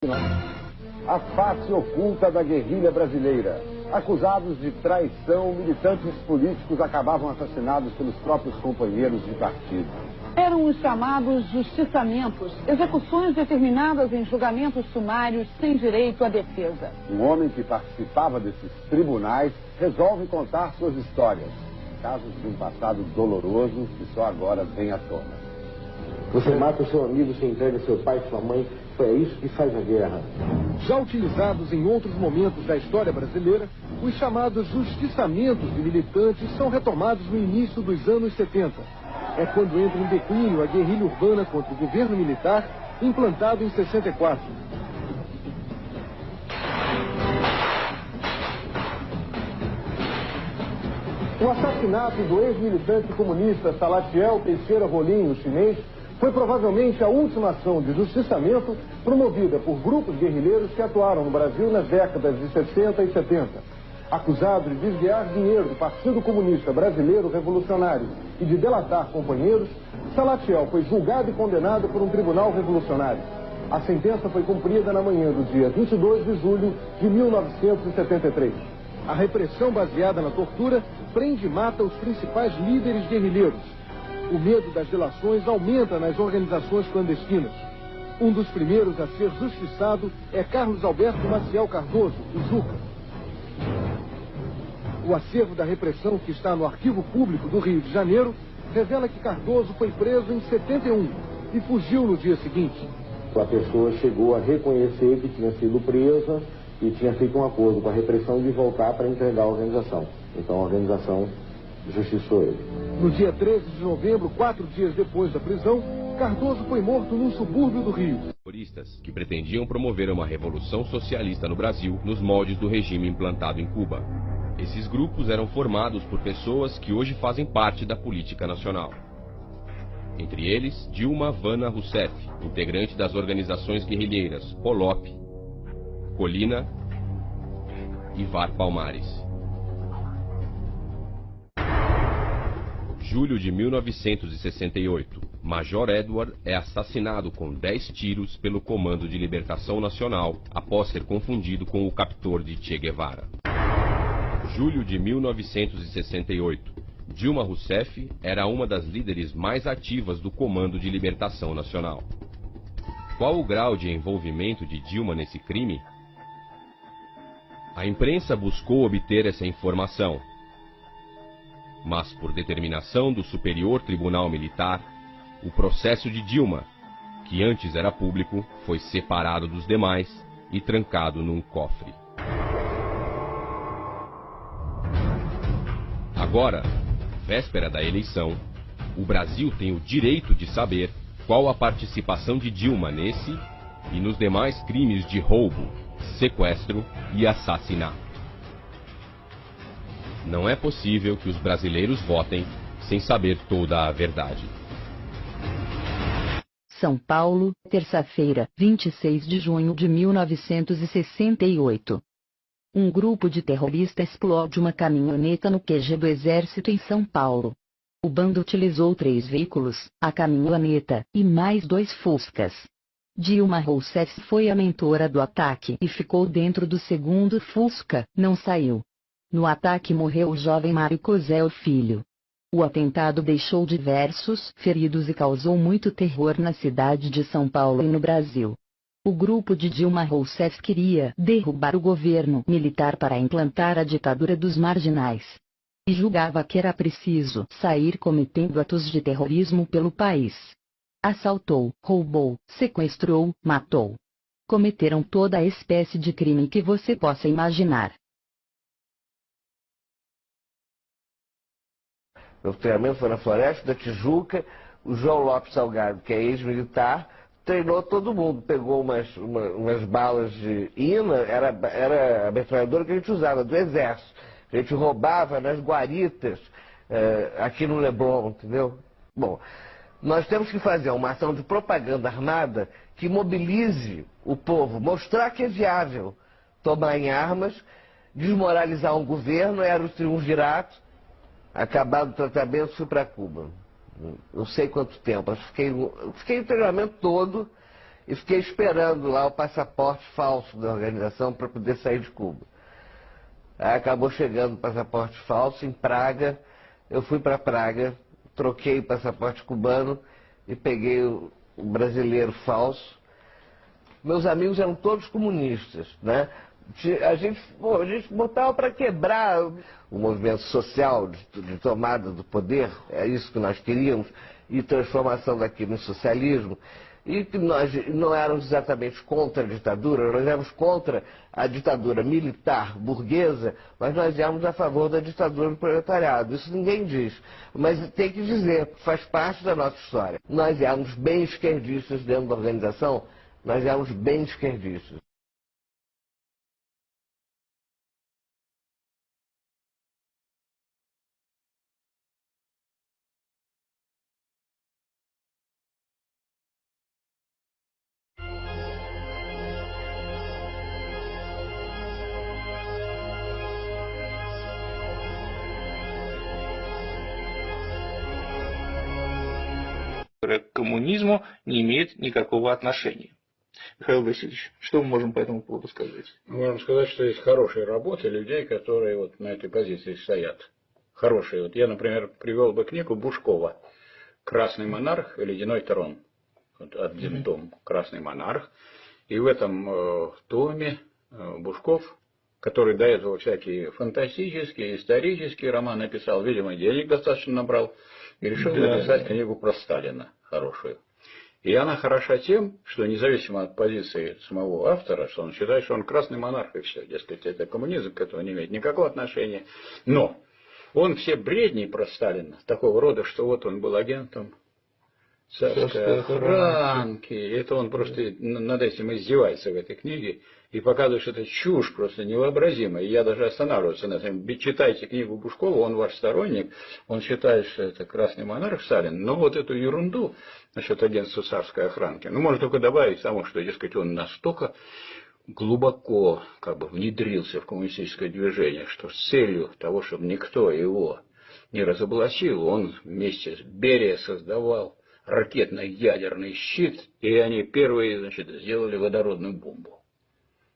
A face oculta da guerrilha brasileira. Acusados de traição, militantes políticos acabavam assassinados pelos próprios companheiros de partido. Eram os chamados justiçamentos, execuções determinadas em julgamentos sumários sem direito à defesa. Um homem que participava desses tribunais resolve contar suas histórias. Casos de um passado doloroso que só agora vem à tona. Você mata o seu amigo, você entrega seu pai e sua mãe. É isso que faz a guerra. Já utilizados em outros momentos da história brasileira, os chamados justiçamentos de militantes são retomados no início dos anos 70. É quando entra em declínio a guerrilha urbana contra o governo militar, implantado em 64. O assassinato do ex-militante comunista Salatiel Teixeira Rolim, o chinês, foi provavelmente a última ação de justiçamento promovida por grupos guerrilheiros que atuaram no Brasil nas décadas de 60 e 70. Acusado de desviar dinheiro do Partido Comunista Brasileiro Revolucionário e de delatar companheiros, Salatiel foi julgado e condenado por um tribunal revolucionário. A sentença foi cumprida na manhã do dia 22 de julho de 1973. A repressão baseada na tortura prende e mata os principais líderes guerrilheiros. O medo das delações aumenta nas organizações clandestinas. Um dos primeiros a ser justiçado é Carlos Alberto Maciel Cardoso, o Juca. O acervo da repressão, que está no Arquivo Público do Rio de Janeiro, revela que Cardoso foi preso em 71 e fugiu no dia seguinte. A pessoa chegou a reconhecer que tinha sido presa e tinha feito um acordo com a repressão de voltar para entregar a organização. Então a organização justiçou ele. No dia 13 de novembro, 4 dias depois da prisão, Cardoso foi morto num subúrbio do Rio. Terroristas que pretendiam promover uma revolução socialista no Brasil nos moldes do regime implantado em Cuba. Esses grupos eram formados por pessoas que hoje fazem parte da política nacional. Entre eles, Dilma Havana Rousseff, integrante das organizações guerrilheiras Polop, Colina e VAR Palmares. Julho de 1968, Major Edward é assassinado com 10 tiros pelo Comando de Libertação Nacional após ser confundido com o captor de Che Guevara. Julho de 1968, Dilma Rousseff era uma das líderes mais ativas do Comando de Libertação Nacional. Qual o grau de envolvimento de Dilma nesse crime? A imprensa buscou obter essa informação, mas por determinação do Superior Tribunal Militar, o processo de Dilma, que antes era público, foi separado dos demais e trancado num cofre. Agora, véspera da eleição, o Brasil tem o direito de saber qual a participação de Dilma nesse e nos demais crimes de roubo, sequestro e assassinato. Não é possível que os brasileiros votem sem saber toda a verdade. São Paulo, terça-feira, 26 de junho de 1968. Um grupo de terroristas explode uma caminhoneta no QG do Exército em São Paulo. O bando utilizou 3 veículos, a caminhoneta e mais 2 Fuscas. Dilma Rousseff foi a mentora do ataque e ficou dentro do segundo Fusca, não saiu. No ataque morreu o jovem Mário Cosel Filho. O atentado deixou diversos feridos e causou muito terror na cidade de São Paulo e no Brasil. O grupo de Dilma Rousseff queria derrubar o governo militar para implantar a ditadura dos marginais. E julgava que era preciso sair cometendo atos de terrorismo pelo país. Assaltou, roubou, sequestrou, matou. Cometeram toda a espécie de crime que você possa imaginar. Meu treinamento foi na Floresta da Tijuca. O João Lopes Salgado, que é ex-militar, treinou todo mundo. Pegou umas balas de INA, era a metralhadora que a gente usava, do Exército. A gente roubava nas guaritas, aqui no Leblon, entendeu? Bom, nós temos que fazer uma ação de propaganda armada que mobilize o povo, mostrar que é viável tomar em armas, desmoralizar um governo. Era o triunvirato. Acabado o tratamento, fui para Cuba. Não sei quanto tempo. Fiquei o treinamento todo e fiquei esperando lá o passaporte falso da organização para poder sair de Cuba. Aí acabou chegando o passaporte falso em Praga, eu fui para Praga, troquei o passaporte cubano e peguei o brasileiro falso. Meus amigos eram todos comunistas, né? A gente botava para quebrar o movimento social de tomada do poder, é isso que nós queríamos, e transformação daquilo em socialismo. E que nós não éramos exatamente contra a ditadura, nós éramos contra a ditadura militar burguesa, mas nós éramos a favor da ditadura do proletariado. Isso ninguém diz, mas tem que dizer, faz parte da nossa história. Nós éramos bem esquerdistas dentro da organização, nós éramos bem esquerdistas. К коммунизму не имеет никакого отношения. Михаил Васильевич, что мы можем по этому поводу сказать? Можно сказать, что есть хорошие работы людей, которые вот на этой позиции стоят. Хорошие. Вот я, например, привел бы книгу Бушкова «Красный монарх» и «Ледяной трон». Вот один том «Красный монарх». И в этом томе Бушков, который до этого всякие фантастические, исторические романы написал, видимо, денег достаточно набрал, и решил написать книгу про Сталина хорошую. И она хороша тем, что независимо от позиции самого автора, что он считает, что он красный монарх и все, дескать, это коммунизм, к этому не имеет никакого отношения. Но он все бредни про Сталина такого рода, что вот он был агентом царской охранки. Это он просто над этим издевается в этой книге и показывает, что это чушь просто невообразимая. И я даже останавливаюсь на этом. Читайте книгу Бушкова, он ваш сторонник, он считает, что это красный монарх Сталин. Но вот эту ерунду насчет агентства царской охранки, ну, можно только добавить тому, что, дескать, он настолько глубоко как бы внедрился в коммунистическое движение, что с целью того, чтобы никто его не разоблачил, он вместе с Берия создавал ракетно-ядерный щит, и они первые, значит, сделали водородную бомбу.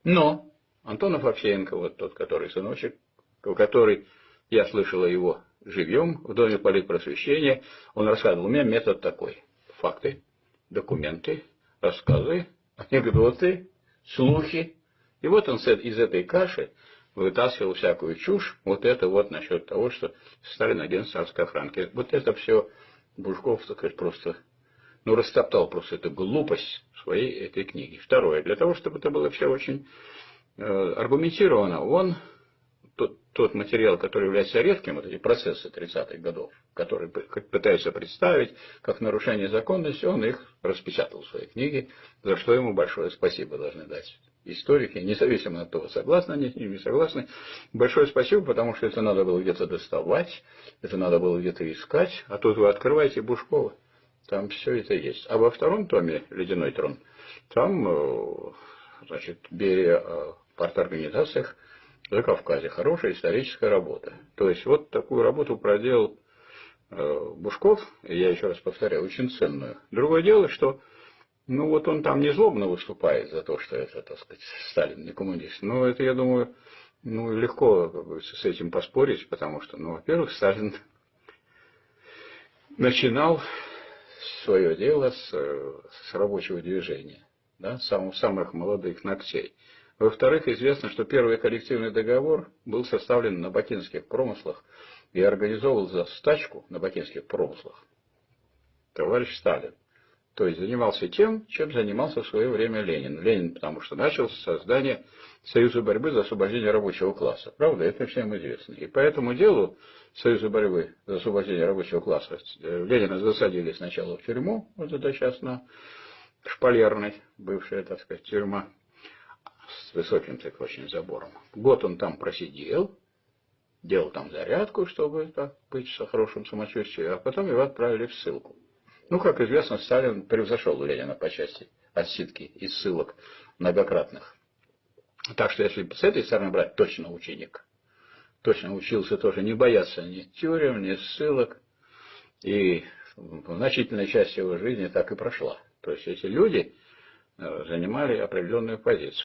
Но Антонов Овсеенко, вот тот, который сыночек, который, я слышал о его живьем в Доме политпросвещения, он рассказывал, у меня метод такой. Факты, документы, рассказы, анекдоты, слухи. И вот он из этой каши вытаскивал всякую чушь, вот это вот насчет того, что Сталин агент царской охранки. Вот это все Бушков, так сказать, просто, ну, растоптал просто эту глупость в своей этой книге. Второе, для того, чтобы это было все очень аргументировано, он, тот материал, который является редким, вот эти процессы 30-х годов, которые пытаются представить как нарушение законности, он их распечатал в своей книге, за что ему большое спасибо должны дать историки, независимо от того, согласны они с ним, не согласны. Большое спасибо, потому что это надо было где-то доставать, это надо было где-то искать, а тут вы открываете Бушкова, там все это есть. А во втором томе «Ледяной трон», там, значит, Берия о парторганизациях за Кавказе. Хорошая историческая работа. То есть вот такую работу проделал Бушков, и я еще раз повторяю, очень ценную. Другое дело, что ну вот он там не злобно выступает за то, что это, так сказать, Сталин не коммунист. Но это, я думаю, ну легко как бы, с этим поспорить, потому что, ну, во-первых, Сталин начинал свое дело с рабочего движения, да, с самых молодых ногтей. Во-вторых, известно, что первый коллективный договор был составлен на бакинских промыслах и организовал за стачку на бакинских промыслах товарищ Сталин. То есть занимался тем, чем занимался в свое время Ленин. Ленин, потому что начал с создания Союза борьбы за освобождение рабочего класса. Правда, это всем известно. И по этому делу Союза борьбы за освобождение рабочего класса Ленина засадили сначала в тюрьму, вот это сейчас на Шпалерной, бывшая, так сказать, тюрьма, с высоким так очень забором. Год он там просидел, делал там зарядку, чтобы так быть в хорошем самочувствии, а потом его отправили в ссылку. Ну, как известно, Сталин превзошел Ленина по части отсидки и ссылок многократных. Так что, если с этой стороны брать, точно ученик. Точно учился тоже не бояться ни тюрем, ни ссылок. И значительная часть его жизни так и прошла. То есть эти люди, занимали определенную позицию.